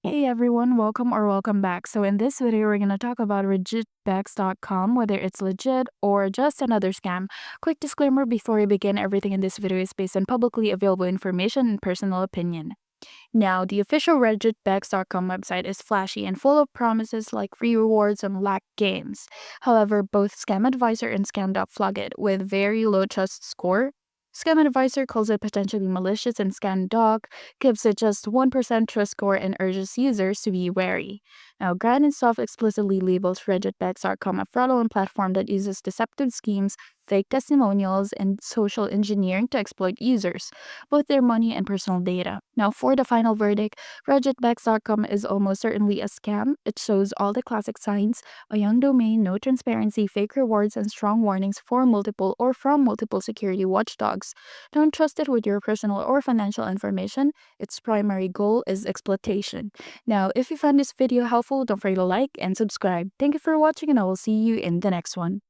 Hey everyone, welcome back. So in this video, we're going to talk about Regitbex.com, whether it's legit or just another scam. Quick disclaimer before we begin, everything in this video is based on publicly available information and personal opinion. Now, the official Regitbex.com website is flashy and full of promises like free rewards and lack games. However, both Scam Advisor and Scam flag it with very low trust score. Scam Advisor calls it potentially malicious, and Scam gives it just 1% trust score and urges users to be wary. Now, Grad and Soft explicitly labels Regitbex.com a fraudulent platform that uses deceptive schemes, fake testimonials, and social engineering to exploit users, both their money and personal data. Now, for the final verdict, Regitbex.com is almost certainly a scam. It shows all the classic signs: a young domain, no transparency, fake rewards, and strong warnings for multiple or from multiple security watchdogs. Don't trust it with your personal or financial information. Its primary goal is exploitation. Now, if you found this video helpful, don't forget to like and subscribe. Thank you for watching, and I will see you in the next one.